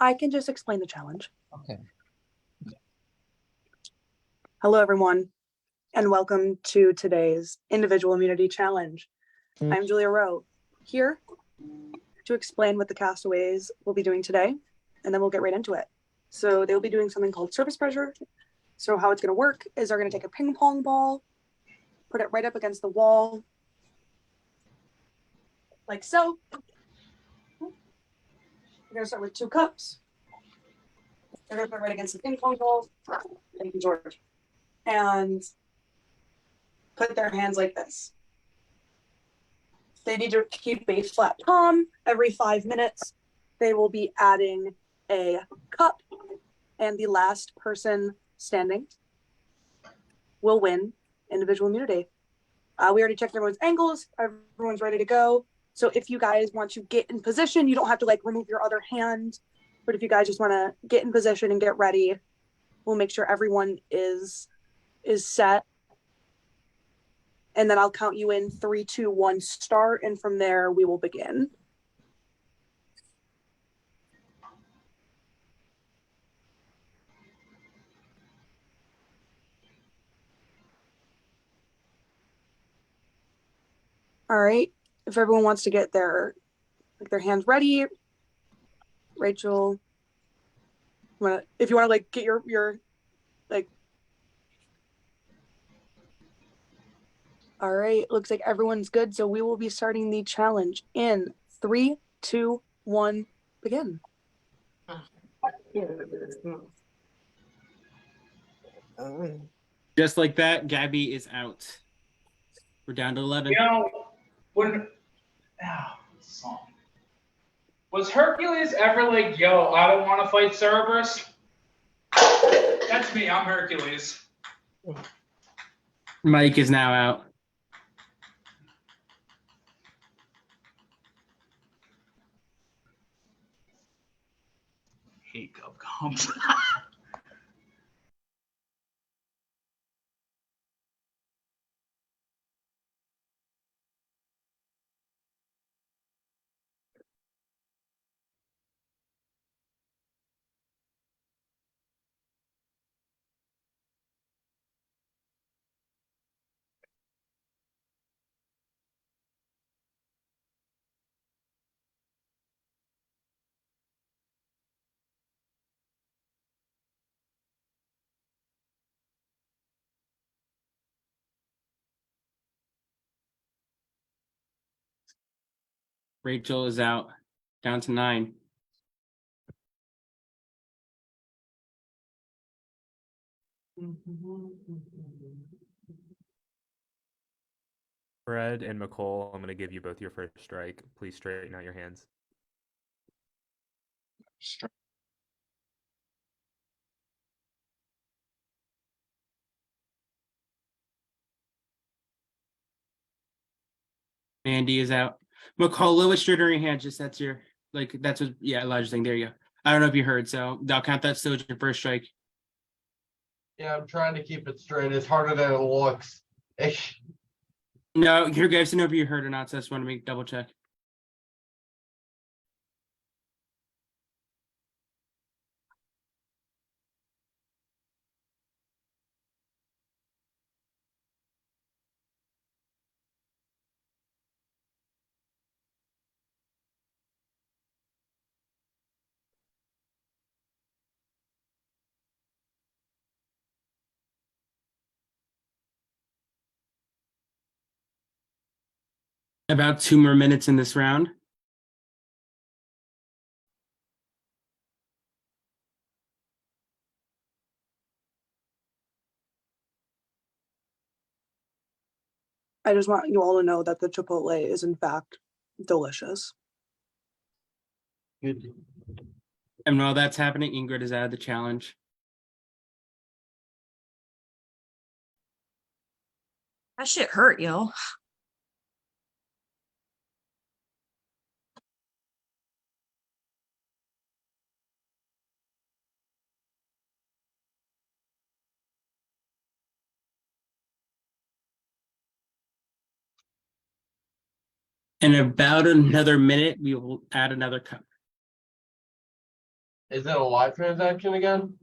I can just explain the challenge. Okay. Hello, everyone, and welcome to today's Individual Immunity Challenge. I'm Julia Rowe, here to explain what the castaways will be doing today, and then we'll get right into it. So they'll be doing something called surface pressure. So how it's going to work is they're going to take a ping pong ball, put it right up against the wall, like so. We're going to start with 2 cups. They're going to put it right against the ping pong ball. Thank you, George. And put their hands like this. They need to keep a flat palm. Every 5 minutes, they will be adding a cup, and the last person standing will win individual immunity. We already checked everyone's angles. Everyone's ready to go. So if you guys want to get in position, you don't have to like remove your other hand. But if you guys just want to get in position and get ready, we'll make sure everyone is set. And then I'll count you in 3, 2, 1, start. And from there, we will begin. All right. If everyone wants to get their hands ready, Rachel, if you want to like get your like. All right. Looks like everyone's good. So we will be starting the challenge in 3, 2, 1, begin. Just like that, Gabby is out. We're down to 11. Was Hercules ever like, yo, I don't want to fight Cerberus? That's me, I'm Hercules. Mike is now out. Hate Gumgums. Rachel is out. Down to 9. Fred and McCole, I'm going to give you both your first strike. Please straighten out your hands. Andy is out. McCall, Lewis, straighten your hand. Just that's your that's what Elijah's saying. There you go. I don't know if you heard, so I'll count that still as your first strike. Yeah, I'm trying to keep it straight. It's harder than it looks. No, you're good. I just know if you heard or not, so I just want to make double check. About 2 more minutes in this round. I just want you all to know that the Chipotle is in fact delicious. Good. And while that's happening, Ingrid is out of the challenge. That shit hurt, yo. In about another minute, we will add another cup. Is it a live transaction again?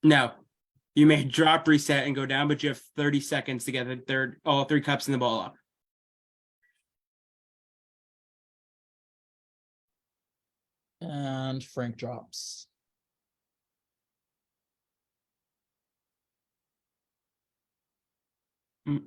No. You may drop, reset, and go down, but you have 30 seconds to get the third, all 3 cups in the ball up. And Frank drops. Mm.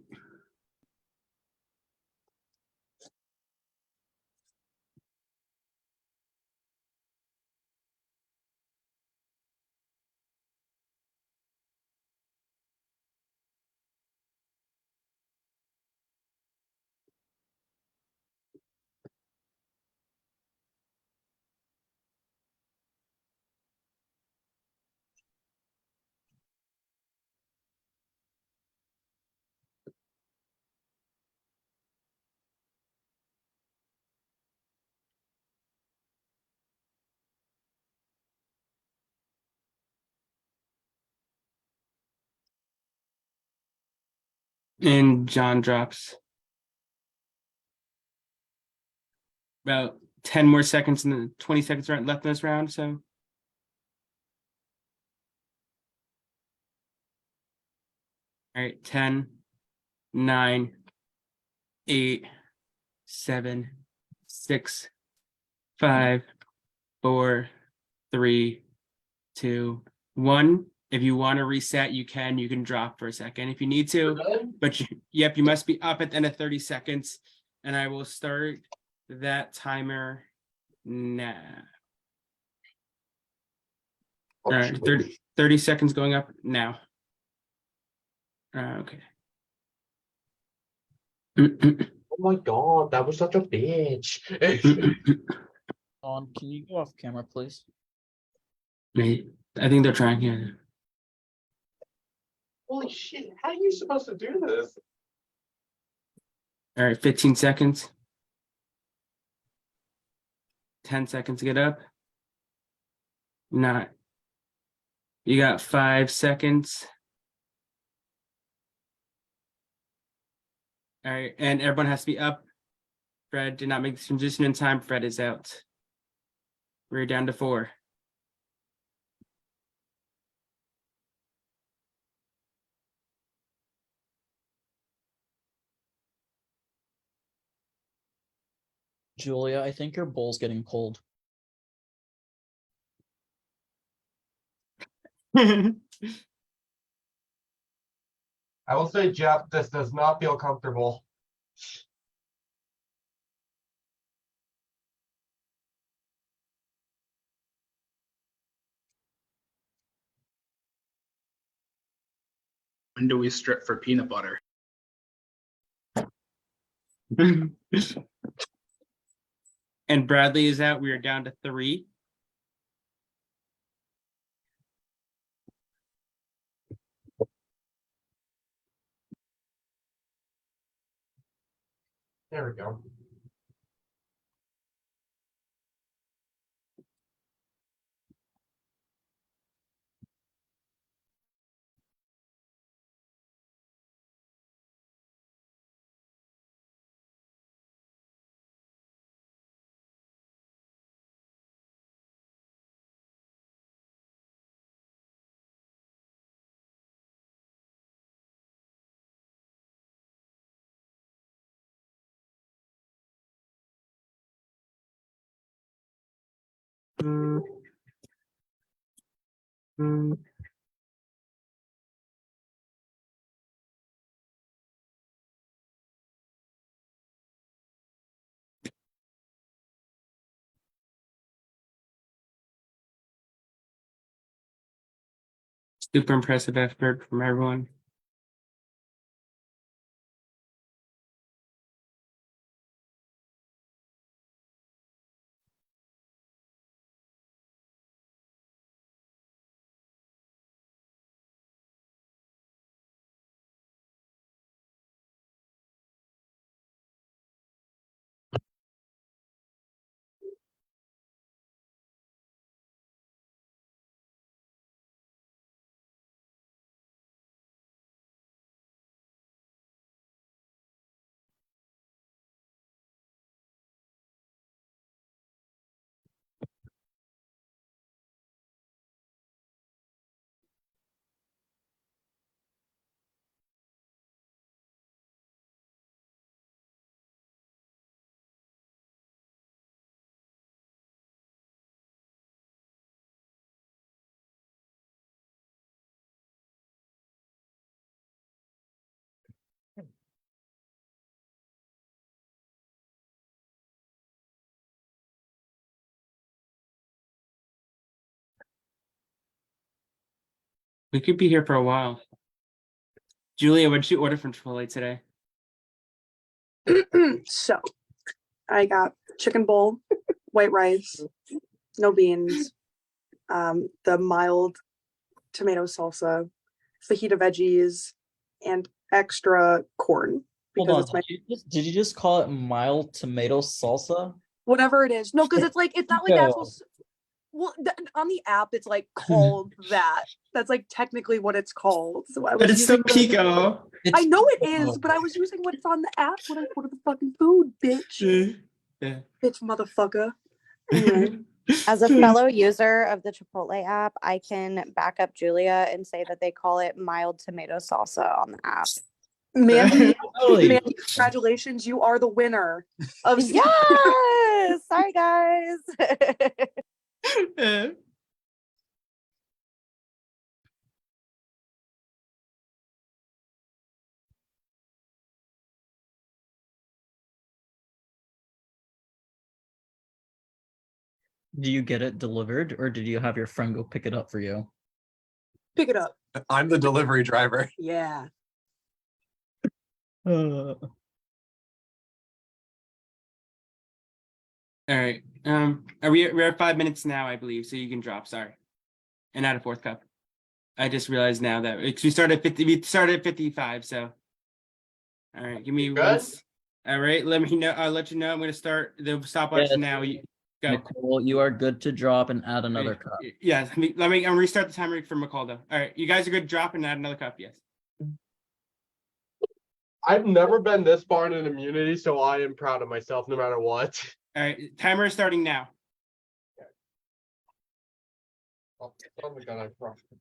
And John drops. About 10 more seconds and then 20 seconds left in this round, so. All right, 10, 9, 8, 7, 6, 5, 4, 3, 2, 1. If you want to reset, you can drop for a second if you need to. But yep, you must be up at the end of 30 seconds. And I will start that timer now. All right, 30 seconds going up now. Okay. Oh my god, that was such a bitch. On, can you go off camera, please? I think they're trying here. Holy shit, how are you supposed to do this? All right, 15 seconds. 10 seconds to get up. Not. You got 5 seconds. All right, and everyone has to be up. Fred did not make the transition in time. Fred is out. We're down to 4. Julia, I think your bowl's getting cold. I will say, Jeff, this does not feel comfortable. When do we strip for peanut butter? And Bradley is out. We are down to 3. There we go. Mm. Mm. Super impressive effort from everyone. We could be here for a while. Julia, what did you order from Chipotle today? So I got chicken bowl, white rice, no beans, the mild tomato salsa, fajita veggies, and extra corn Hold because on. it's my Did you just call it mild tomato salsa? whatever it is. No, because it's like it's not like No. actual. Well, on the app, it's like called that. That's like technically what it's called. So I was. But it's still using Pico. I know it is, but I was using what's on the app when I ordered the fucking food, bitch. Yeah. Bitch, motherfucker. Anyway, As a fellow user of the Chipotle app, I can back up Julia and say that they call it mild tomato salsa on the app. Mandy, Really? Mandy, congratulations, you are the winner of. Yes! Sorry, guys. Do you get it delivered or did you have your friend go pick it up for you? Pick it up. I'm the delivery driver. Yeah. Uh, All right. We're at 5 minutes now, I believe, so you can drop. Sorry, and add a fourth cup. I just realized now that we started at 50. We started at 55. So, all right, give me Good? one. All right, let me know. I'll let you know. I'm going to start the stopwatch Yes. now. You go. Nicole, you are good to drop and add another cup. Yeah, let me. I'm restart the timer for McCall though. All right, you guys are good. Drop and add another cup. Yes. I've never been this far in an immunity, so I am proud of myself no matter what. All right, timer is starting now. Oh, son of a gun, I crushed it.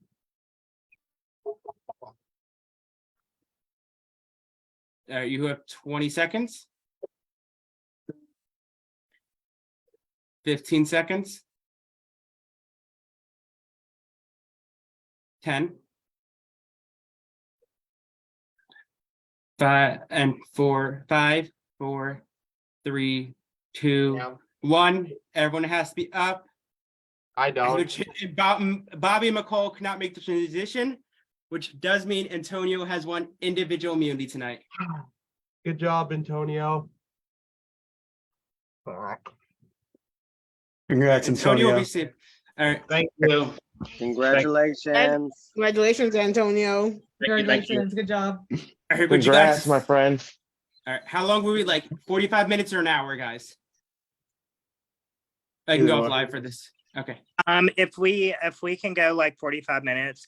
All right, you have 20 seconds. 15 seconds. 10. 5 and 4, 5, 4, 3, 2, Yeah. 1. Everyone has to be up. I don't. Bobby and McCall cannot make the transition, which does mean Antonio has one individual immunity tonight. Good job, Antonio. Fuck. Congrats, Antonio will Antonio. be safe. All right. Thank you. Congratulations. Congratulations, Antonio. Thank you. Congratulations. Good job. All right, but you guys, my friend. all right, how long were we? Like 45 minutes or an hour, guys? I can Either go one. live for this. Okay. If we can go like 45 minutes,